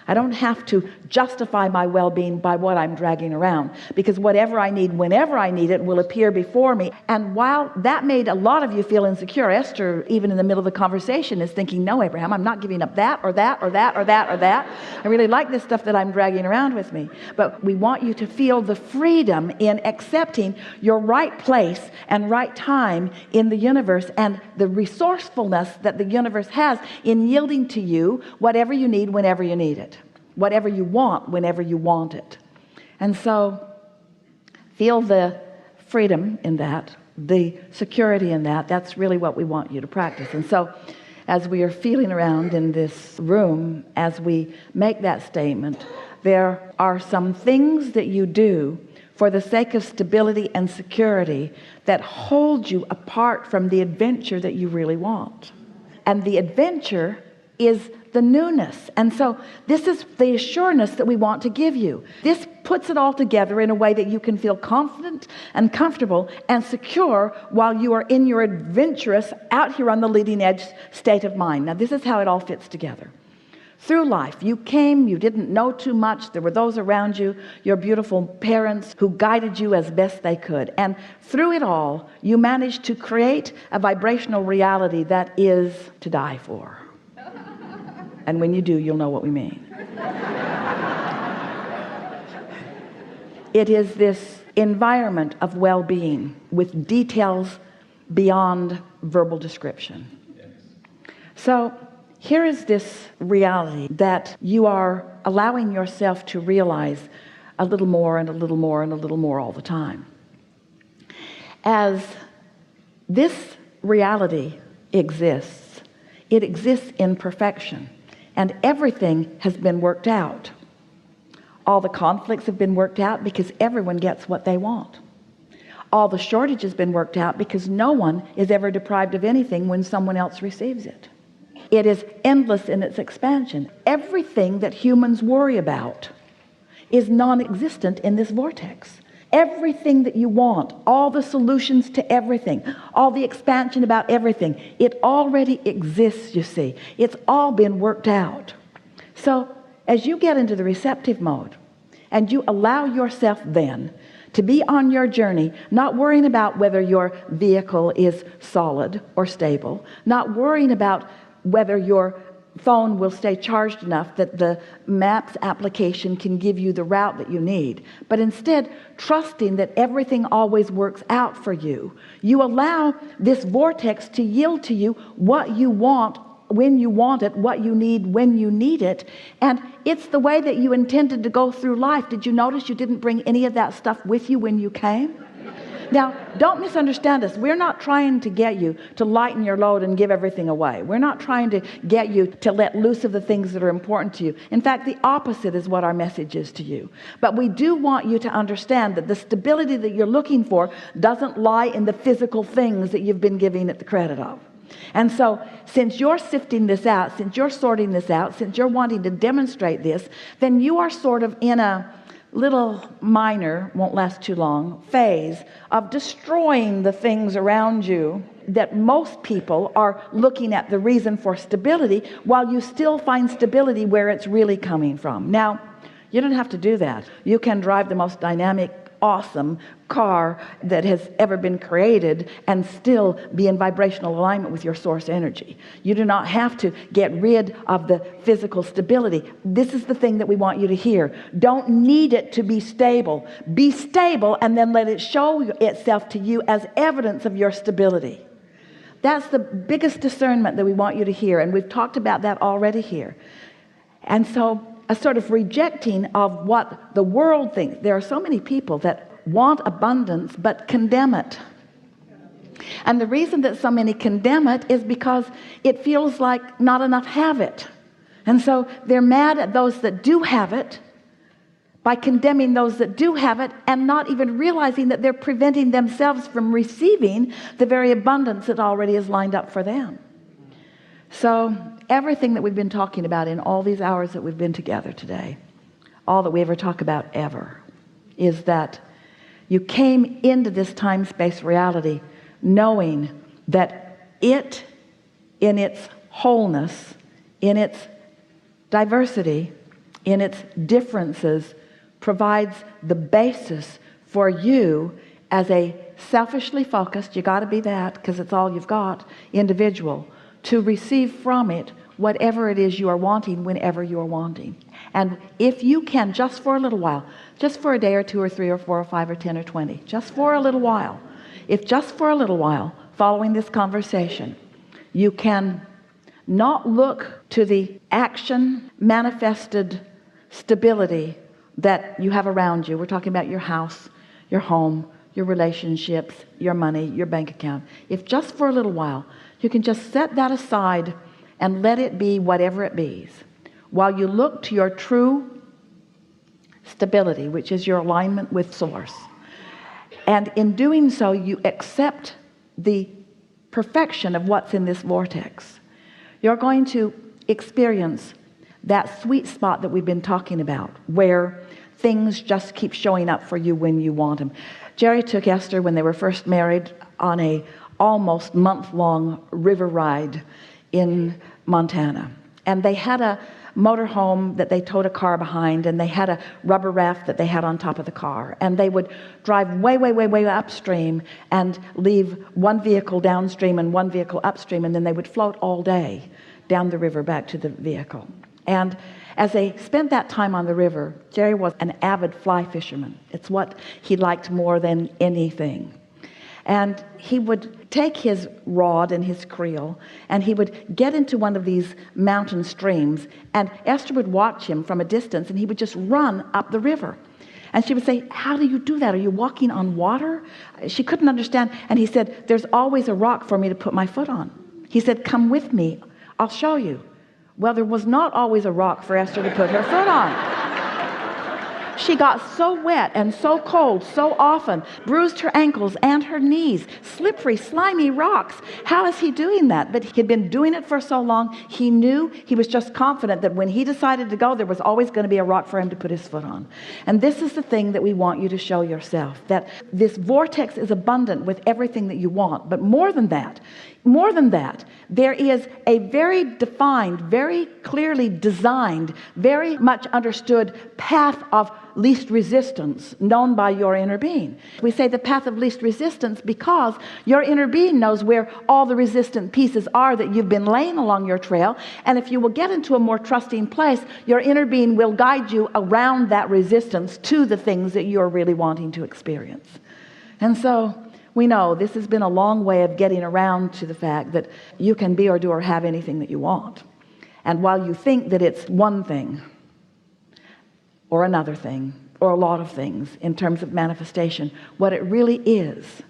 I don't have to justify my well-being by what I'm dragging around, because whatever I need, whenever I need it, will appear before me. And while that made a lot of you feel insecure, Esther, even in the middle of the conversation, is thinking, no, Abraham, I'm not giving up that or that or that or that or that. I really like this stuff that I'm dragging around with me. But we want you to feel the freedom in accepting your right place and right time in the universe, and the resourcefulness that the universe has in yielding to you whatever you need whenever you need it, whatever you want whenever you want it. And so feel the freedom in that, the security in that. That's really what we want you to practice. And so as we are feeling around in this room, as we make that statement, there are some things that you do for the sake of stability and security that hold you apart from the adventure that you really want. And the adventure is the newness. And so this is the assurance that we want to give you. This puts it all together in a way that you can feel confident and comfortable and secure while you are in your adventurous, out here on the leading edge state of mind. Now, this is how it all fits together. Through life, you came, you didn't know too much. There were those around you, your beautiful parents, who guided you as best they could. And through it all, you managed to create a vibrational reality that is to die for. And when you do, you'll know what we mean. It is this environment of well-being with details beyond verbal description. Yes. So here is this reality that you are allowing yourself to realize a little more and a little more and a little more all the time. As this reality exists, it exists in perfection, and everything has been worked out. All the conflicts have been worked out because everyone gets what they want. All the shortage has been worked out because no one is ever deprived of anything when someone else receives it. It is endless in its expansion. Everything that humans worry about is non-existent in this vortex. Everything that you want, all the solutions to everything, all the expansion about everything, it already exists, you see. It's all been worked out. So as you get into the receptive mode and you allow yourself then to be on your journey, not worrying about whether your vehicle is solid or stable, not worrying about whether your phone will stay charged enough that the maps application can give you the route that you need, but instead trusting that everything always works out for you. You allow this vortex to yield to you what you want when you want it, what you need when you need it, and it's the way that you intended to go through life. Did you notice you didn't bring any of that stuff with you when you came? Now, don't misunderstand us. We're not trying to get you to lighten your load and give everything away. We're not trying to get you to let loose of the things that are important to you. In fact, the opposite is what our message is to you. But we do want you to understand that the stability that you're looking for doesn't lie in the physical things that you've been giving it the credit of. And so, since you're sifting this out, since you're sorting this out, since you're wanting to demonstrate this, then you are sort of in a little minor, won't last too long, phase of destroying the things around you that most people are looking at the reason for stability, while you still find stability where it's really coming from. Now, you don't have to do that. You can drive the most dynamic, awesome car that has ever been created and still be in vibrational alignment with your source energy. You do not have to get rid of the physical stability. This is the thing that we want you to hear. Don't need it to be stable. Be stable and then let it show itself to you as evidence of your stability. That's the biggest discernment that we want you to hear, and we've talked about that already here. And so a sort of rejecting of what the world thinks. There are so many people that want abundance but condemn it. And the reason that so many condemn it is because it feels like not enough have it. And so they're mad at those that do have it by condemning those that do have it, and not even realizing that they're preventing themselves from receiving the very abundance that already is lined up for them. So everything that we've been talking about in all these hours that we've been together today, all that we ever talk about ever, is that you came into this time-space reality knowing that it, in its wholeness, in its diversity, in its differences, provides the basis for you as a selfishly focused, you got to be that because it's all you've got, individual, to receive from it whatever it is you are wanting whenever you are wanting. And if you can, just for a little while, just for a day or 2 or 3 or 4 or 5 or 10 or 20, just for a little while, if just for a little while following this conversation you can not look to the action manifested stability that you have around you, we're talking about your house, your home, your relationships, your money, your bank account, if just for a little while you can just set that aside and let it be whatever it be, while you look to your true stability, which is your alignment with source, and in doing so you accept the perfection of what's in this vortex, you're going to experience that sweet spot that we've been talking about, where things just keep showing up for you when you want them. Jerry took Esther, when they were first married, on a almost month-long river ride in Montana, and they had a motorhome that they towed a car behind, and they had a rubber raft that they had on top of the car, and they would drive way upstream and leave one vehicle downstream and one vehicle upstream, and then they would float all day down the river back to the vehicle. And as they spent that time on the river, Jerry was an avid fly fisherman. It's what he liked more than anything. And he would take his rod and his creel, and he would get into one of these mountain streams, and Esther would watch him from a distance, and he would just run up the river. And she would say, "How do you do that? Are you walking on water?" She couldn't understand. And he said, "There's always a rock for me to put my foot on." He said, "Come with me, I'll show you." Well, there was not always a rock for Esther to put her foot on. She got so wet and so cold so often, bruised her ankles and her knees, slippery, slimy rocks. How is he doing that? But he'd been doing it for so long, he knew, he was just confident that when he decided to go, there was always going to be a rock for him to put his foot on. And this is the thing that we want you to show yourself, that this vortex is abundant with everything that you want. But more than that, there is a very defined, very clearly designed, very much understood path of least resistance known by your inner being. We say the path of least resistance because your inner being knows where all the resistant pieces are that you've been laying along your trail, and if you will get into a more trusting place, your inner being will guide you around that resistance to the things that you're really wanting to experience. And so we know this has been a long way of getting around to the fact that you can be or do or have anything that you want. And while you think that it's one thing or another thing or a lot of things in terms of manifestation, what it really is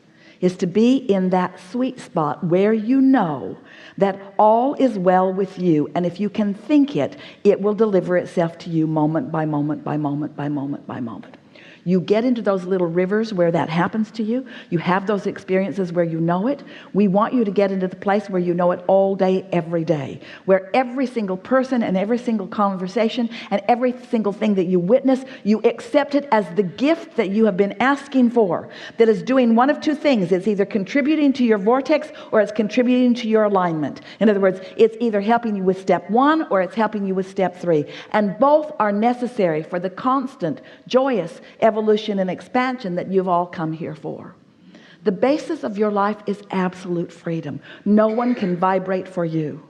to be in that sweet spot where you know that all is well with you, and if you can think it, it will deliver itself to you moment by moment by moment by moment by moment. You get into those little rivers where that happens to you. You have those experiences where you know it. We want you to get into the place where you know it all day, every day, where every single person and every single conversation and every single thing that you witness, you accept it as the gift that you have been asking for, that is doing one of two things. It's either contributing to your vortex or it's contributing to your alignment. In other words, it's either helping you with step 1 or it's helping you with step 3. And both are necessary for the constant, joyous evolution and expansion that you've all come here for. The basis of your life is absolute freedom. No one can vibrate for you.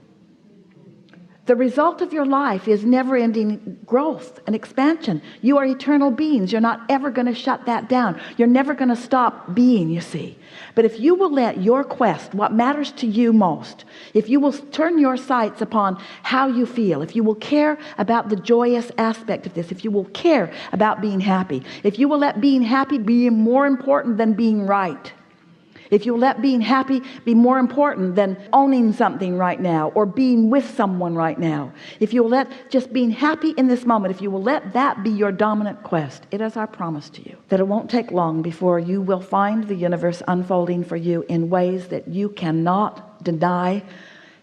The result of your life is never-ending growth and expansion. You are eternal beings. You're not ever going to shut that down. You're never going to stop being, you see. But if you will let your quest, what matters to you most, if you will turn your sights upon how you feel, if you will care about the joyous aspect of this, if you will care about being happy, if you will let being happy be more important than being right, if you let being happy be more important than owning something right now or being with someone right now, if you will let just being happy in this moment, if you will let that be your dominant quest, it is our promise to you that it won't take long before you will find the universe unfolding for you in ways that you cannot deny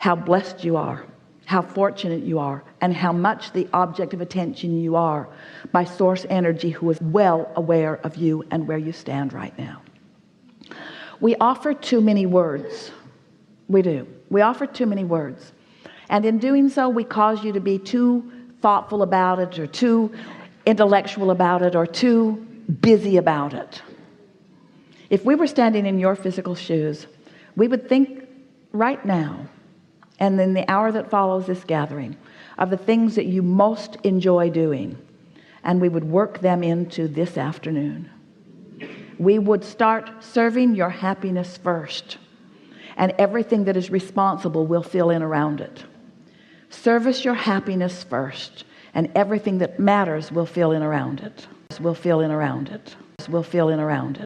how blessed you are, how fortunate you are, and how much the object of attention you are by source energy who is well aware of you and where you stand right now. We offer too many words. We do. We offer too many words. And in doing so, we cause you to be too thoughtful about it, or too intellectual about it, or too busy about it. If we were standing in your physical shoes, we would think right now, and in the hour that follows this gathering, of the things that you most enjoy doing, and we would work them into this afternoon. We would start serving your happiness first, and everything that is responsible will fill in around it. Service your happiness first, and everything that matters will fill in around it. Will fill in around it. Will fill in around it.